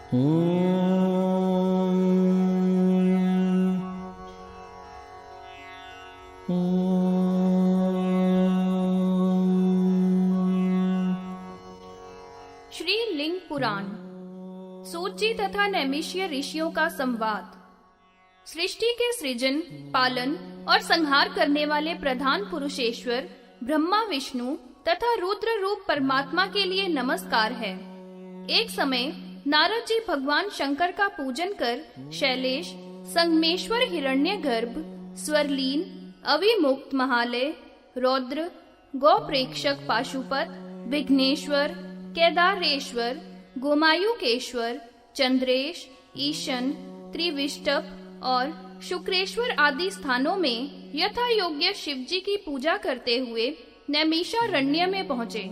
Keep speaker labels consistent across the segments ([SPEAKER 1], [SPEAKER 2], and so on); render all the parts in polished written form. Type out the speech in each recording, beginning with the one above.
[SPEAKER 1] श्री लिंग पुराण। सूत जी तथा नैमिष्य ऋषियों का संवाद। सृष्टि के सृजन, पालन और संहार करने वाले प्रधान पुरुषेश्वर ब्रह्मा, विष्णु तथा रुद्र रूप परमात्मा के लिए नमस्कार है। एक समय नारद जी भगवान शंकर का पूजन कर शैलेश, संगमेश्वर, हिरण्यगर्भ, स्वरलीन, अविमुक्त महालय, रौद्र, गौ प्रेक्षक पाशुपत, विघ्नेश्वर, केदारेश्वर, गोमायुकेश्वर, चंद्रेश, ईशन, त्रिविष्टप और शुक्रेश्वर आदि स्थानों में यथा योग्य शिव जी की पूजा करते हुए नैमिषारण्य में पहुँचे।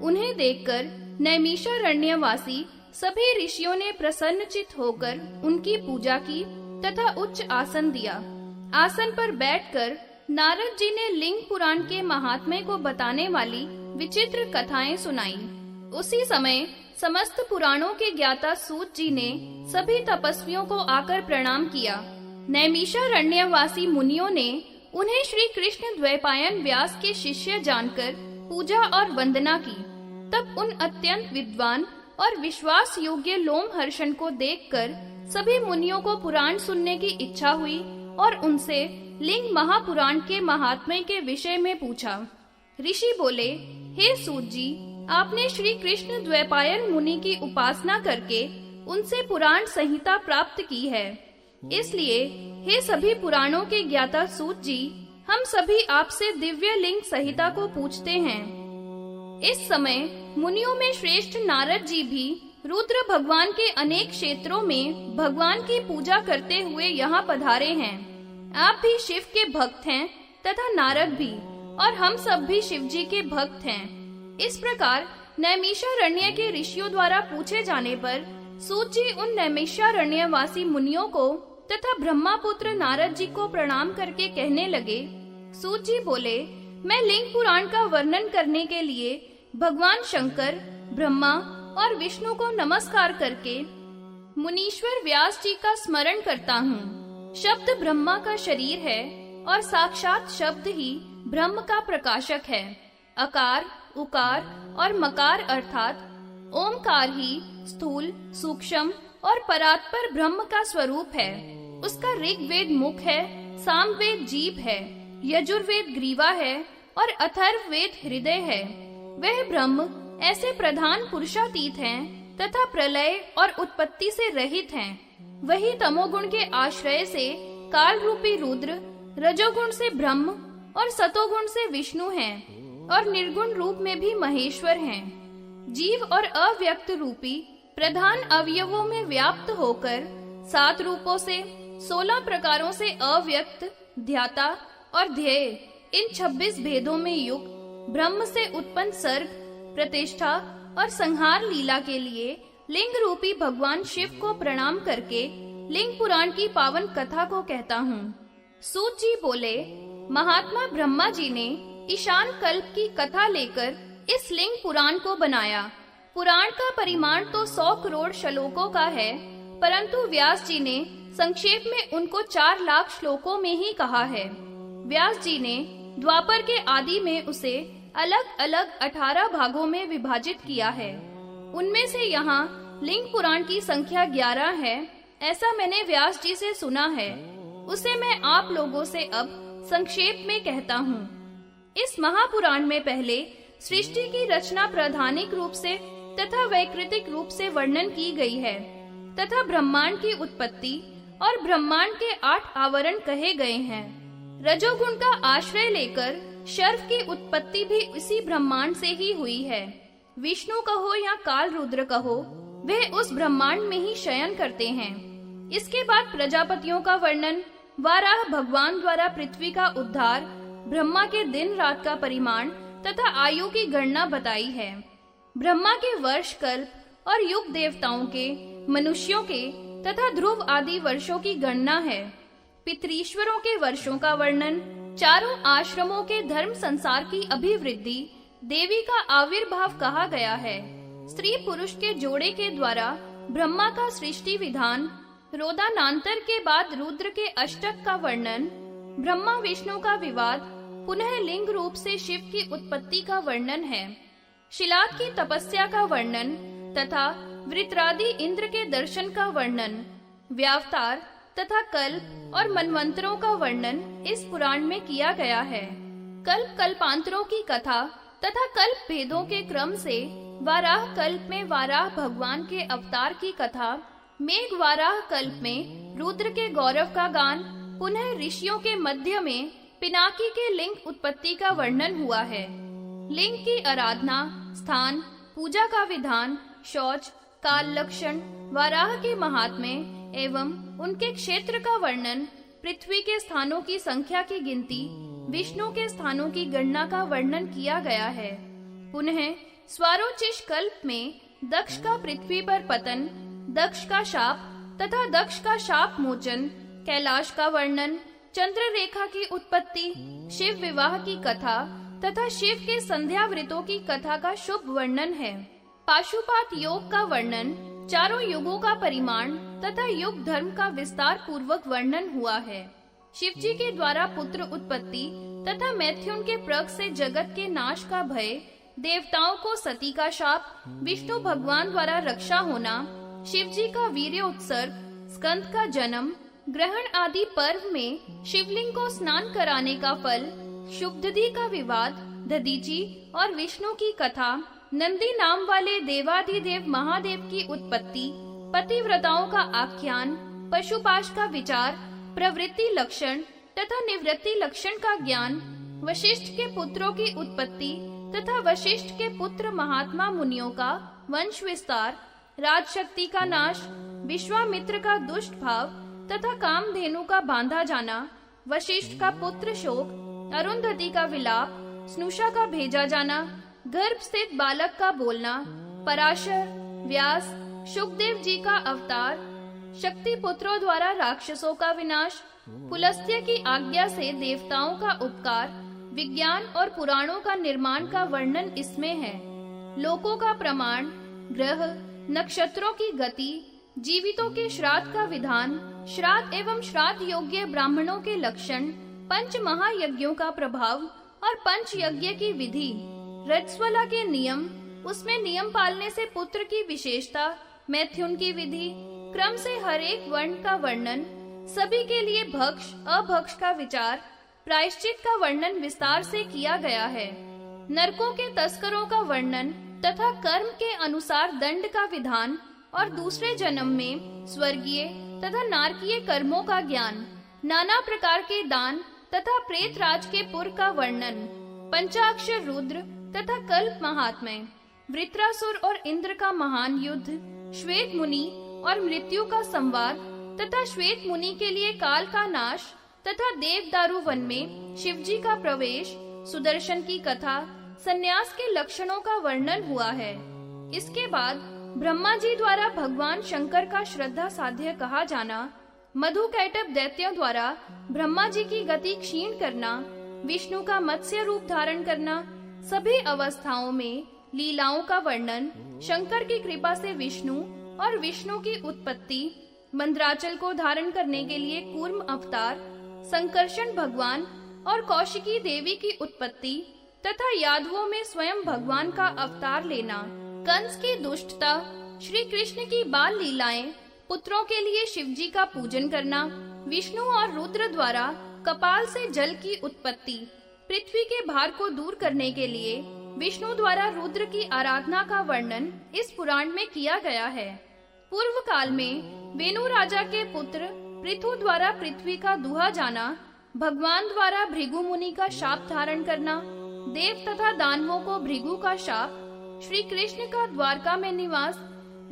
[SPEAKER 1] उन्हें देखकर नैमिषारण्यवासी सभी ऋषियों ने प्रसन्नचित होकर उनकी पूजा की तथा उच्च आसन दिया। आसन पर बैठकर नारद जी ने लिंग पुराण के महात्म्य को बताने वाली विचित्र कथाएं सुनाई। उसी समय समस्त पुराणों के ज्ञाता सूत जी ने सभी तपस्वियों को आकर प्रणाम किया। नैमिषारण्यवासी मुनियों ने उन्हें श्री कृष्ण द्वैपायन व्यास के शिष्य जानकर पूजा और वंदना की। तब उन अत्यंत विद्वान और विश्वास योग्य लोमहर्षण को देखकर सभी मुनियों को पुराण सुनने की इच्छा हुई और उनसे लिंग महापुराण के महात्म्य के विषय में पूछा। ऋषि बोले, हे सूत जी, आपने श्री कृष्ण द्वैपायन मुनि की उपासना करके उनसे पुराण संहिता प्राप्त की है। इसलिए हे सभी पुराणों के ज्ञाता सूत जी, हम सभी आपसे दिव्य लिंग संहिता को पूछते हैं। इस समय मुनियों में श्रेष्ठ नारद जी भी रुद्र भगवान के अनेक क्षेत्रों में भगवान की पूजा करते हुए यहाँ पधारे हैं। आप भी शिव के भक्त हैं तथा नारद भी, और हम सब भी शिव जी के भक्त हैं। इस प्रकार नैमिषारण्य के ऋषियों द्वारा पूछे जाने पर सूत जी उन नैमिषारण्यवासी मुनियों को तथा ब्रह्मापुत्र नारद जी को प्रणाम करके कहने लगे। सूत जी बोले, मैं लिंग पुराण का वर्णन करने के लिए भगवान शंकर, ब्रह्मा और विष्णु को नमस्कार करके मुनीश्वर व्यास जी का स्मरण करता हूँ। शब्द ब्रह्मा का शरीर है और साक्षात शब्द ही ब्रह्म का प्रकाशक है। अकार, उकार और मकार अर्थात ओमकार ही स्थूल, सूक्ष्म और परात्पर ब्रह्म का स्वरूप है। उसका ऋग्वेद मुख है, सामवेद जीभ है, यजुर्वेद ग्रीवा है और अथर्ववेद हृदय है। वह ब्रह्म ऐसे प्रधान पुरुषातीत हैं तथा प्रलय और उत्पत्ति से रहित हैं। वही तमोगुण के आश्रय से काल रूपी रुद्र, रजोगुण से ब्रह्म और सतोगुण से विष्णु हैं और निर्गुण रूप में भी महेश्वर हैं। जीव और अव्यक्त रूपी प्रधान अवयवों में व्याप्त होकर 7 रूपों से 16 प्रकारों से अव्यक्त, ध्याता और ध्येय, इन 26 भेदों में युक्त ब्रह्म से उत्पन्न सर्ग, प्रतिष्ठा और संहार लीला के लिए लिंग रूपी भगवान शिव को प्रणाम करके लिंग पुराण की पावन कथा को कहता हूँ। सूत जी बोले, महात्मा ब्रह्मा जी ने ईशान कल्प की कथा लेकर इस लिंग पुराण को बनाया। पुराण का परिमाण तो 100 करोड़ श्लोकों का है, परंतु व्यास जी ने संक्षेप में उनको 4 लाख श्लोकों में ही कहा है। व्यास जी ने द्वापर के आदि में उसे अलग अलग 18 भागों में विभाजित किया है। उनमें से यहाँ लिंग पुराण की संख्या 11 है, ऐसा मैंने व्यास जी से सुना है। उसे मैं आप लोगों से अब संक्षेप में कहता हूँ। इस महापुराण में पहले सृष्टि की रचना प्रधानिक रूप से तथा वैकृतिक रूप से वर्णन की गई है तथा ब्रह्मांड की उत्पत्ति और ब्रह्मांड के 8 आवरण कहे गए हैं। रजोगुण का आश्रय लेकर शर्व की उत्पत्ति भी इसी ब्रह्मांड से ही हुई है। विष्णु कहो या काल रुद्र कहो, वे उस ब्रह्मांड में ही शयन करते हैं। इसके बाद प्रजापतियों का वर्णन, वाराह भगवान द्वारा पृथ्वी का उद्धार, ब्रह्मा के दिन रात का परिमाण तथा आयु की गणना बताई है। ब्रह्मा के वर्ष कल्प और युग देवताओं के, मनुष्यों के तथा ध्रुव आदि वर्षों की गणना है। पितरीश्वरों के वर्षों का वर्णन, चारों आश्रमों के धर्म संसार की अभिवृद्धि, देवी का आविर्भाव कहा गया है। स्त्री पुरुष के जोड़े के द्वारा ब्रह्मा का सृष्टि विधान, रोदानांतर के बाद रुद्र के अष्टक का वर्णन, ब्रह्मा विष्णु का विवाद, पुनः लिंग रूप से शिव की उत्पत्ति का वर्णन है। शिलाद की तपस्या का वर्णन तथा वृत्रादि इंद्र के दर्शन का वर्णन, व्यावतार तथा कल्प और मनवंतरों का वर्णन इस पुराण में किया गया है। कल्प कल्पांतरों की कथा तथा कल्प भेदों के क्रम से वाराह कल्प में वाराह भगवान के अवतार की कथा, मेघ वाराह कल्प में रुद्र के गौरव का गान, पुनः ऋषियों के मध्य में पिनाकी के लिंग उत्पत्ति का वर्णन हुआ है। लिंग की आराधना, स्थान, पूजा का विधान, शौच, काल लक्षण, वाराह के महात्म्य एवं उनके क्षेत्र का वर्णन, पृथ्वी के स्थानों की संख्या की गिनती, विष्णु के स्थानों की गणना का वर्णन किया गया है। पुनः स्वारोचिष कल्प में दक्ष का पृथ्वी पर पतन, दक्ष का शाप तथा दक्ष का शाप मोचन, कैलाश का वर्णन, चंद्र रेखा की उत्पत्ति, शिव विवाह की कथा तथा शिव के संध्या व्रतों की कथा का शुभ वर्णन है। पाशुपात योग का वर्णन, चारों युगों का परिमाण तथा युग धर्म का विस्तार पूर्वक वर्णन हुआ है। शिव जी के द्वारा पुत्र उत्पत्ति तथा मैथुन के प्रग से जगत के नाश का भय, देवताओं को सती का शाप, विष्णु भगवान द्वारा रक्षा होना, शिव जी का वीर्य उत्सर्ग, स्कंद का जन्म, ग्रहण आदि पर्व में शिवलिंग को स्नान कराने का फल, शुभदधी का विवाद, दधीची और विष्णु की कथा, नंदी नाम वाले देवाधिदेव महादेव की उत्पत्ति, पतिव्रताओं का आख्यान, पशुपाश का विचार, प्रवृत्ति लक्षण तथा निवृत्ति लक्षण का ज्ञान, वशिष्ठ के पुत्रों की उत्पत्ति तथा वशिष्ठ के पुत्र महात्मा मुनियों का वंश विस्तार, राजशक्ति का नाश, विश्वामित्र का दुष्ट भाव तथा कामधेनु का बांधा जाना, वशिष्ठ का पुत्र शोक, अरुंधति का विलाप, स्नुषा का भेजा जाना, गर्भ स्थित बालक का बोलना, पराशर, व्यास, शुकदेव जी का अवतार, शक्ति पुत्रों द्वारा राक्षसों का विनाश, पुलस्त्य की आज्ञा से देवताओं का उपकार, विज्ञान और पुराणों का निर्माण का वर्णन इसमें है। लोकों का प्रमाण, ग्रह, नक्षत्रों की गति, जीवितों के श्राद्ध का विधान, श्राद्ध एवं श्राद्ध योग्य ब्राह्मणों के लक्षण, पंच महायज्ञों का प्रभाव और पंच यज्ञ की विधि, रजस्वला के नियम, उसमें नियम पालने से पुत्र की विशेषता, मैथुन की विधि, क्रम से हर एक वर्ण का वर्णन, सभी के लिए भक्ष अभक्ष का विचार, प्रायश्चित का वर्णन विस्तार से किया गया है। नरकों के तस्करों का वर्णन तथा कर्म के अनुसार दंड का विधान और दूसरे जन्म में स्वर्गीय तथा नारकीय कर्मों का ज्ञान, नाना प्रकार के दान तथा प्रेतराज के पुर का वर्णन, पंचाक्षर रुद्र तथा कल्प महात्म्य, वृत्रासुर और इंद्र का महान युद्ध, श्वेत मुनि और मृत्यु का संवाद तथा श्वेत मुनि के लिए काल का नाश तथा देवदारू वन में शिवजी का प्रवेश, सुदर्शन की कथा, संन्यास के लक्षणों का वर्णन हुआ है। इसके बाद ब्रह्मा जी द्वारा भगवान शंकर का श्रद्धा साध्य कहा जाना, मधुकैटभ दैत्यों द्वारा ब्रह्मा जी की गति क्षीण करना, विष्णु का मत्स्य रूप धारण करना, सभी अवस्थाओं में लीलाओं का वर्णन, शंकर की कृपा से विष्णु और विष्णु की उत्पत्ति, मंद्राचल को धारण करने के लिए कूर्म अवतार, संकर्षण भगवान और कौशिकी देवी की उत्पत्ति तथा यादवों में स्वयं भगवान का अवतार लेना, कंस की दुष्टता, श्री कृष्ण की बाल लीलाएं, पुत्रों के लिए शिवजी का पूजन करना, विष्णु और रुद्र द्वारा कपाल से जल की उत्पत्ति, पृथ्वी के भार को दूर करने के लिए विष्णु द्वारा रुद्र की आराधना का वर्णन इस पुराण में किया गया है। पूर्व काल में वेनु राजा के पुत्र पृथु द्वारा पृथ्वी का दुहा जाना, भगवान द्वारा भृगु मुनि का शाप धारण करना, देव तथा दानवों को भृगु का शाप, श्री कृष्ण का द्वारका में निवास,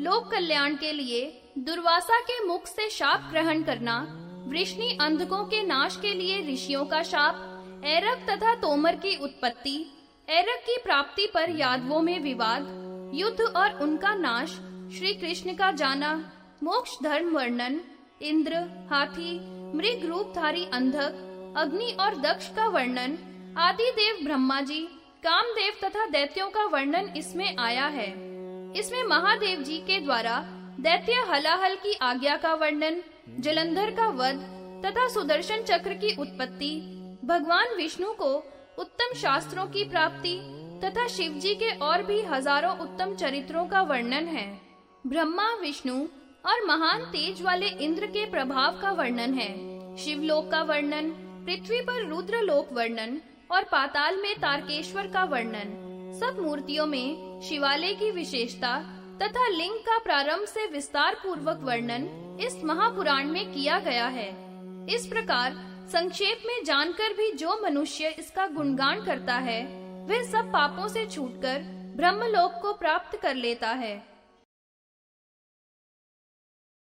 [SPEAKER 1] लोक कल्याण के लिए दुर्वासा के मुख से शाप ग्रहण करना, वृष्णि अंधकों के नाश के लिए ऋषियों का शाप, ऐरक तथा तोमर की उत्पत्ति, ऐरक की प्राप्ति पर यादवों में विवाद, युद्ध और उनका नाश, श्री कृष्ण का जाना, मोक्ष धर्म वर्णन, इंद्र, हाथी, मृग रूपधारी अंधक, अग्नि और दक्ष का वर्णन, आदि देव ब्रह्मा जी, कामदेव तथा दैत्यों का वर्णन इसमें आया है। इसमें महादेव जी के द्वारा दैत्य हलाहल की आज्ञा का वर्णन, जलंधर का वध तथा सुदर्शन चक्र की उत्पत्ति, भगवान विष्णु को उत्तम शास्त्रों की प्राप्ति तथा शिव जी के और भी हजारों उत्तम चरित्रों का वर्णन है। ब्रह्मा, विष्णु और महान तेज वाले इंद्र के प्रभाव का वर्णन है। शिवलोक का वर्णन, पृथ्वी पर रुद्रलोक वर्णन और पाताल में तारकेश्वर का वर्णन। सब मूर्तियों में शिवालय की विशेषता तथा लिंग का प्रारंभ से विस्तार पूर्वक वर्णन इस महापुराण में किया गया है। इस प्रकार संक्षेप में जानकर भी जो मनुष्य इसका गुणगान करता है, वह सब पापों से छूटकर ब्रह्मलोक को प्राप्त कर लेता है।